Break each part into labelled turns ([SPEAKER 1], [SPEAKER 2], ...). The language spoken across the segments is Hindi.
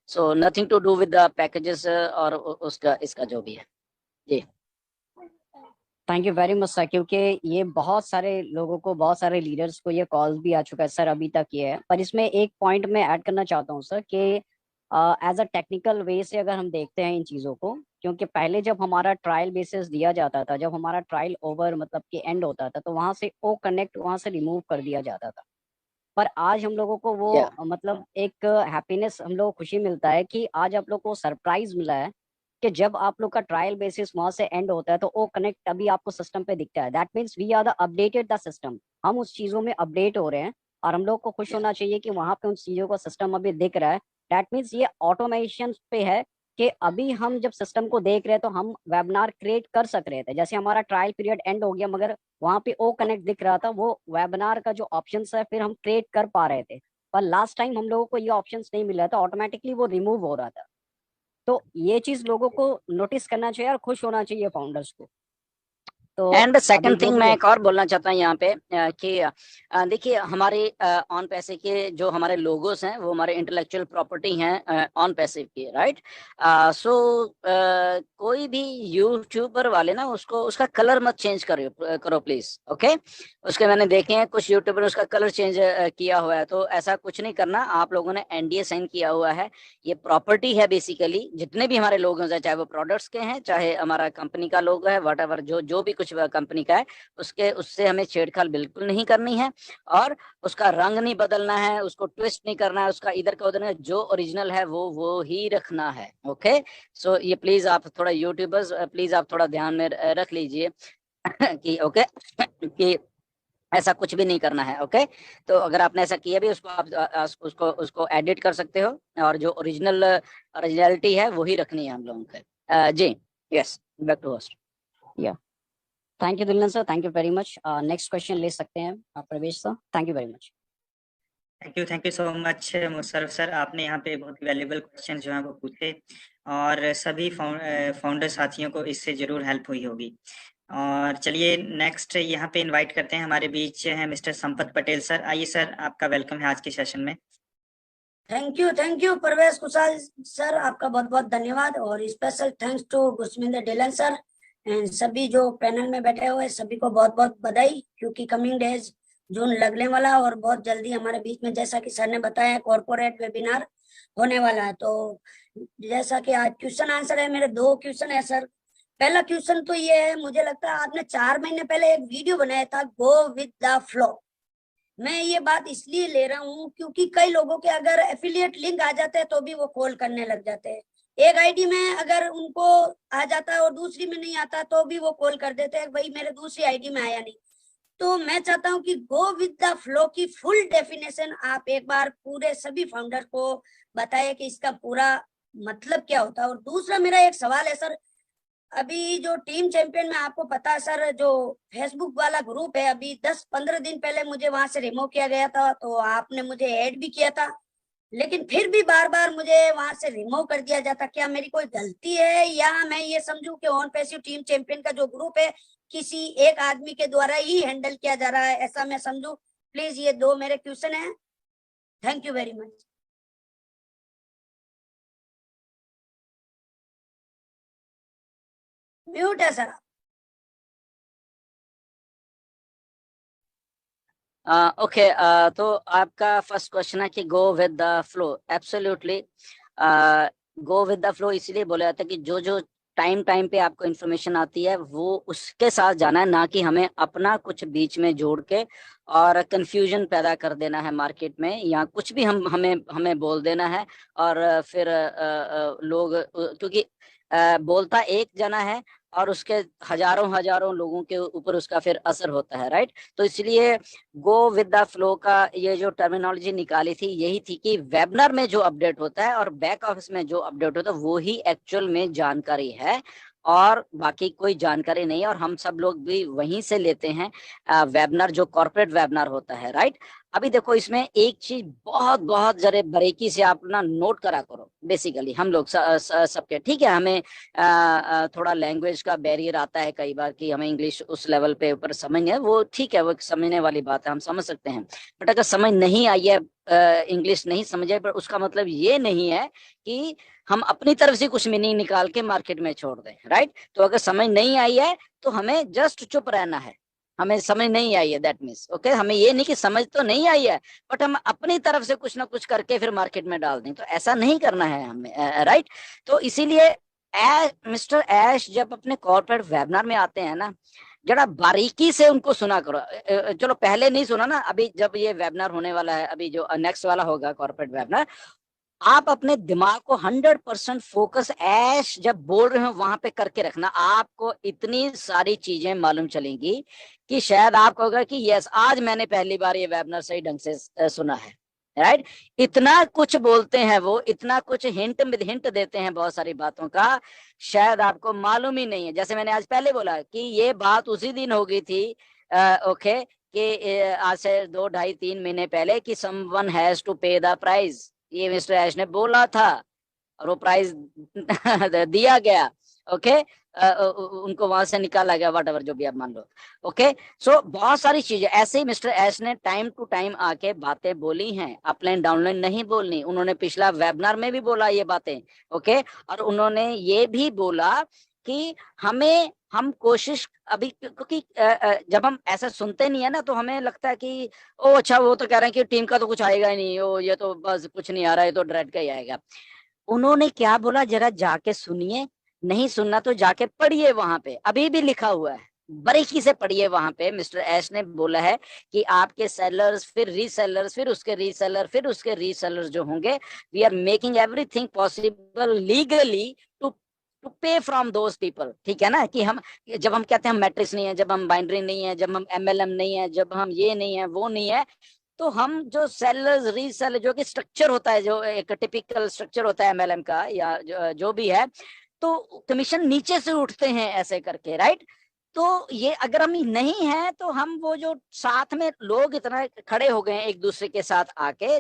[SPEAKER 1] So nothing to do with the packages और उसका इसका जो भी है जी।
[SPEAKER 2] Thank you very much sir, क्योंकि ये बहुत सारे लोगों को, बहुत सारे लीडर्स को ये कॉल्स भी आ चुका है सर अभी तक ये है। पर इसमें एक पॉइंट मैं ऐड करना चाहता हूँ सर कि एज अ टेक्निकल वे से अगर हम देखते हैं इन चीज़ों को, क्योंकि पहले जब हमारा ट्रायल बेसिस दिया जाता था, जब हमारा ट्रायल ओवर मतलब कि एंड होता था, तो वहां से ओ कनेक्ट वहां से रिमूव कर दिया जाता था। पर आज हम लोगों को वो
[SPEAKER 1] या
[SPEAKER 2] मतलब एक हैप्पीनेस, हम लोग को खुशी मिलता है कि आज आप लोग को सरप्राइज मिला है कि जब आप लोग का ट्रायल बेसिस वहां से एंड होता है तो ओ कनेक्ट अभी आपको सिस्टम पे दिखता है। That means we are the updated the system, हम उस चीजों में अपडेट हो रहे हैं। और हम लोग को खुश होना चाहिए कि वहां पे उन चीजों का सिस्टम अभी दिख रहा है। दैट मीन्स ये ऑटोमेशन पे है कि अभी हम जब सिस्टम को देख रहे हैं तो हम वेबिनार क्रिएट कर सक रहे थे। जैसे हमारा ट्रायल पीरियड एंड हो गया, मगर वहां पे ओ कनेक्ट दिख रहा था, वो वेबिनार का जो ऑप्शन है फिर हम क्रिएट कर पा रहे थे। पर लास्ट टाइम हम लोगों को ये ऑप्शन नहीं मिल रहा था, ऑटोमेटिकली वो रिमूव हो रहा था। तो ये चीज लोगों को नोटिस करना चाहिए और खुश होना चाहिए फाउंडर्स को। तो
[SPEAKER 1] एंड
[SPEAKER 2] अभी
[SPEAKER 1] सेकंड
[SPEAKER 2] जो
[SPEAKER 1] थिंग
[SPEAKER 2] भी
[SPEAKER 1] मैं
[SPEAKER 2] है।
[SPEAKER 1] एक और बोलना चाहता हूँ यहाँ पे कि देखिए हमारे ऑन पैसे के जो हमारे लोगोस हैं वो हमारे इंटेलेक्चुअल प्रॉपर्टी हैं ऑन पैसे की, राइट। सो कोई भी यूट्यूबर वाले ना उसको उसका कलर मत चेंज करो प्लीज, ओके। उसके मैंने देखे हैं कुछ यूट्यूबर उसका कलर चेंज किया हुआ है, तो ऐसा कुछ नहीं करना। आप लोगों ने एनडीए साइन किया हुआ है, ये प्रॉपर्टी है बेसिकली। जितने भी हमारे लोग हैं, चाहे वो प्रोडक्ट्स के हैं चाहे हमारा कंपनी का लोगो है, वट एवर जो जो भी कुछ कंपनी का है, उसके उससे हमें छेड़छाड़ बिल्कुल नहीं करनी है। और उसका रंग नहीं बदलना है, उसको ट्विस्ट नहीं करना है, उसका इधर का उधर नहीं, जो ओरिजिनल है वो ही रखना है, ओके। सो ये प्लीज आप थोड़ा यूट्यूबर्स प्लीज आप थोड़ा ध्यान में रख लीजिए कि ओके कि ऐसा कुछ भी नहीं करना है, ओके। तो अगर आपने ऐसा किया भी उसको आप उसको उसको एडिट कर सकते हो, और जो ओरिजिनलिटी है वही रखनी है हम लोगों को जी। Yes, back to host.
[SPEAKER 2] या थैंक यू दुल्हन sir, thank you very much. Next question ले सकते हैं आप Pravesh sir, thank you very much.
[SPEAKER 3] Thank you so much Musharraf sir, आपने यहाँ पे बहुत वैल्यूबल क्वेश्चन जो है वो पूछे, और सभी फाउंडर साथियों को इससे जरूर हेल्प हुई होगी। और चलिए नेक्स्ट यहाँ पे इनवाइट करते हैं, हमारे बीच हैं मिस्टर संपत पटेल सर। आइए सर, आपका वेलकम है आज के सेशन में।
[SPEAKER 4] Thank you Parvesh Kushal sir, आपका बहुत बहुत धन्यवाद। और special thanks to Gursaminder Dhillon sir and सभी जो पैनल में बैठे हुए सभी को बहुत बहुत बधाई, क्योंकि कमिंग डेज जून लगने वाला और बहुत जल्दी हमारे बीच में, जैसा कि सर ने बताया, कॉर्पोरेट वेबिनार होने वाला है। तो जैसा कि आज क्वेश्चन आंसर है, मेरे 2 क्वेश्चन है सर। पहला क्वेश्चन तो ये है, मुझे लगता है आपने 4 महीने पहले एक वीडियो बनाया था, गो विद द फ्लो। मैं ये बात इसलिए ले रहा हूँ क्योंकि कई लोगों के अगर एफिलिएट लिंक आ जाते हैं तो भी वो कॉल करने लग जाते हैं। एक आईडी में अगर उनको आ जाता है और दूसरी में नहीं आता तो भी वो कॉल कर देते हैं, भाई मेरे दूसरी आईडी में आया नहीं। तो मैं चाहता हूँ कि गो विद द फ्लो की फुल डेफिनेशन आप एक बार पूरे सभी फाउंडर को बताएं कि इसका पूरा मतलब क्या होता है। और दूसरा मेरा एक सवाल है सर, अभी जो टीम चैंपियन में आपको पता है सर, जो फेसबुक वाला ग्रुप है, अभी 10-15 दिन पहले मुझे वहां से रिमूव किया गया था, तो आपने मुझे ऐड भी किया था, लेकिन फिर भी बार बार मुझे वहां से रिमूव कर दिया जाता। क्या मेरी कोई गलती है, या मैं ये समझूं कि ऑन पैसिव टीम चैंपियन का जो ग्रुप है किसी एक आदमी के द्वारा ही हैंडल किया जा रहा है, ऐसा मैं समझूं? प्लीज, ये 2 मेरे क्वेश्चन है। Thank you very much. Mute है सर।
[SPEAKER 1] ओके, तो आपका फर्स्ट क्वेश्चन है कि गो with the flow. Absolutely go with the flow इसलिए बोला जाता है कि जो जो टाइम टाइम पे आपको इन्फॉर्मेशन आती है वो उसके साथ जाना है, ना कि हमें अपना कुछ बीच में जोड़ के और कंफ्यूजन पैदा कर देना है मार्केट में, या कुछ भी हम हमें हमें बोल देना है। और फिर लोग क्योंकि बोलता एक जना है और उसके हजारों हजारों लोगों के ऊपर उसका फिर असर होता है, राइट। तो इसलिए गो विद द फ्लो का ये जो टर्मिनोलॉजी निकाली थी यही थी कि वेबिनार में जो अपडेट होता है और बैक ऑफिस में जो अपडेट होता है वो ही एक्चुअल में जानकारी है, और बाकी कोई जानकारी नहीं है। और हम सब लोग भी वहीं से लेते हैं वेबिनार, जो कॉर्पोरेट वेबिनार होता है, राइट। अभी देखो इसमें एक चीज बहुत बहुत जरा बारीकी से आप ना नोट करा करो। बेसिकली हम लोग सबके, ठीक है, हमें थोड़ा लैंग्वेज का बैरियर आता है कई बार कि हमें इंग्लिश उस लेवल पे ऊपर समझ नहीं है, वो ठीक है, वो समझने वाली बात है, हम समझ सकते हैं। बट अगर समझ नहीं आई है इंग्लिश नहीं समझे, पर उसका मतलब ये नहीं है कि हम अपनी तरफ से कुछ मीनिंग निकाल के मार्केट में छोड़ दें, राइट। तो अगर समझ नहीं आई है तो हमें जस्ट चुप रहना है, हमें समझ नहीं आई है दैट मीन्स ओके। हमें ये नहीं कि समझ तो नहीं आई है बट हम अपनी तरफ से कुछ ना कुछ करके फिर मार्केट में डाल दें, तो ऐसा नहीं करना है हमें, राइट। तो इसीलिए मिस्टर ऐश जब अपने कॉर्पोरेट वेबिनार में आते हैं ना, जरा बारीकी से उनको सुना करो। चलो पहले नहीं सुना ना, अभी जब ये वेबिनार होने वाला है, अभी जो नेक्स्ट वाला होगा कॉर्पोरेट वेबिनार, आप अपने दिमाग को 100% फोकस ऐश जब बोल रहे हो वहां पे करके रखना। आपको इतनी सारी चीजें मालूम चलेंगी कि शायद आप कहोगे कि यस आज मैंने पहली बार ये वेबिनार सही ढंग से सुना है, राइट। इतना कुछ बोलते हैं वो, इतना कुछ हिंट देते हैं बहुत सारी बातों का, शायद आपको मालूम ही नहीं है। जैसे मैंने आज पहले बोला कि ये बात उसी दिन हो गई थी ओके कि आज से 2, 2.5, 3 महीने पहले कि समवन हैज टू पे द प्राइस, ये मिस्टर ऐश ने बोला था और वो प्राइस दिया गया, ओके। उनको वहां से निकाला गया, वट एवर जो भी आप मान लो, ओके। सो बहुत सारी चीजें ऐसे ही मिस्टर ऐश ने टाइम टू टाइम आके बातें बोली हैं, अपलाइन डाउनलाइन नहीं बोलनी। उन्होंने पिछला वेबिनार में भी बोला ये बातें, ओके। और उन्होंने ये भी बोला कि हम कोशिश अभी, क्योंकि जब हम ऐसा सुनते नहीं है ना तो हमें लगता है कि ओ अच्छा वो तो कह रहे हैं कि टीम का तो कुछ आएगा ही नहीं, ओ ये तो बस कुछ नहीं आ रहा है, तो डायरेक्ट का ही आएगा। उन्होंने क्या बोला जरा जाके सुनिए, नहीं सुनना तो जाके पढ़िए, वहां पे अभी भी लिखा हुआ है, बारीकी से पढ़िए। वहां पे मिस्टर ऐश ने बोला है कि आपके सेलर्स, फिर रीसेलर्स, फिर उसके रीसेलर, फिर उसके रीसेलर्स जो होंगे, we are making everything possible legally to pay from those people, ठीक है ना। कि हम जब हम कहते हैं हम मैट्रिक्स नहीं है, जब हम बाइंड्री नहीं है, जब हम MLM नहीं है, जब हम ये नहीं है वो नहीं है, तो हम जो सेलर्स रीसेलर जो कि स्ट्रक्चर होता है, जो एक टिपिकल स्ट्रक्चर होता है MLM का या जो भी है, तो कमीशन नीचे से उठते हैं ऐसे करके, राइट। तो ये अगर हम नहीं है तो हम वो जो साथ में लोग इतना खड़े हो गए एक दूसरे के साथ आके,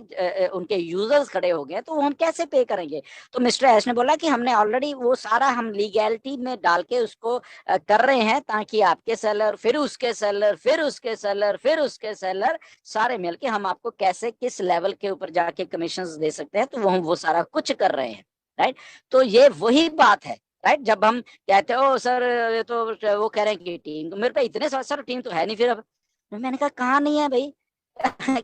[SPEAKER 1] उनके यूजर्स खड़े हो गए, तो वो हम कैसे पे करेंगे। तो मिस्टर ऐश ने बोला कि हमने ऑलरेडी वो सारा हम लीगैलिटी में डाल के उसको कर रहे हैं, ताकि आपके सेलर, फिर उसके सेलर, फिर उसके सेलर, फिर उसके सेलर, सारे मिलके हम आपको कैसे किस लेवल के ऊपर जाके कमीशन दे सकते हैं, तो वो हम वो सारा कुछ कर रहे हैं, राइट। तो ये वही बात है, राइट। जब हम कहते हो ओ सर ये तो वो कह रहे हैं कि टीम, तो मेरे पे इतने सर टीम तो है नहीं, फिर अब मैंने कहा कहाँ नहीं है भाई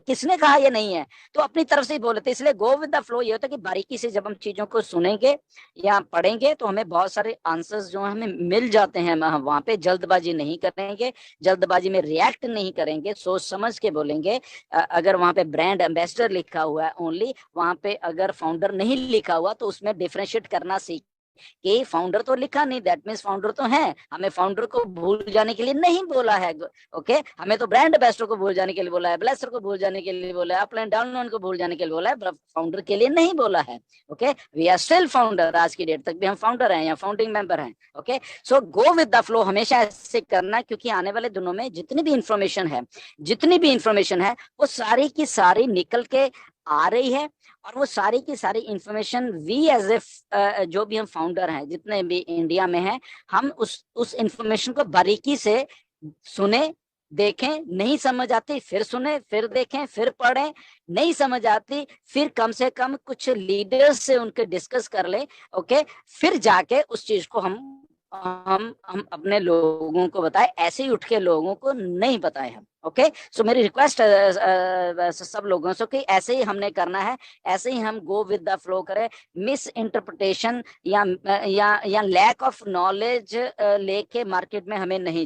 [SPEAKER 1] किसने कहा ये नहीं है, तो अपनी तरफ से ही बोले थे। इसलिए गो विद द फ्लो ये होता है कि बारीकी से जब हम चीजों को सुनेंगे या पढ़ेंगे तो हमें बहुत सारे आंसर्स जो हमें मिल जाते हैं। हम वहां पे जल्दबाजी नहीं करेंगे, जल्दबाजी में रिएक्ट नहीं करेंगे, सोच समझ के बोलेंगे। अगर वहां पे ब्रांड एम्बेसडर लिखा हुआ है ओनली, वहां पे अगर फाउंडर नहीं लिखा हुआ तो उसमें डिफरेंशिएट करना सीख कि फाउंडर तो लिखा नहीं, दैट मीन्स फाउंडर तो है। हमें फाउंडर को भूल जाने के लिए नहीं बोला है, ओके। हमें तो ब्रांड एम्बेसडर को भूल जाने के लिए बोला है, ब्लेसर को भूल जाने के लिए बोला है, अपलाइन डाउनलाइन को भूल जाने के लिए बोला है, फाउंडर के लिए नहीं बोला है, okay. We are still founder, आज की डेट तक भी हम फाउंडर हैं या फाउंडिंग मेंबर हैं, okay. So go with the flow हमेशा ऐसे करना, क्योंकि आने वाले दिनों में जितनी भी इंफॉर्मेशन है वो सारी की सारी निकल के आ रही है, और वो सारी की सारी इंफॉर्मेशन वी एज ए जो भी हम फाउंडर हैं जितने भी इंडिया में हैं, हम उस इंफॉर्मेशन को बारीकी से सुने, देखें। नहीं समझ आती फिर सुने, फिर देखें, फिर पढ़ें। नहीं समझ आती फिर कम से कम कुछ लीडर्स से उनके डिस्कस कर ले, ओके। फिर जाके उस चीज को हम अपने लोगों को बताए, ऐसे ही उठ के लोगों को नहीं बताए हम, ओके। सो मेरी रिक्वेस्ट सब लोगों से कि ऐसे ही हमने करना है, ऐसे ही हम गो विद द फ्लो करें। मिस इंटरप्रिटेशन या लैक ऑफ नॉलेज लेके मार्केट में हमें नहीं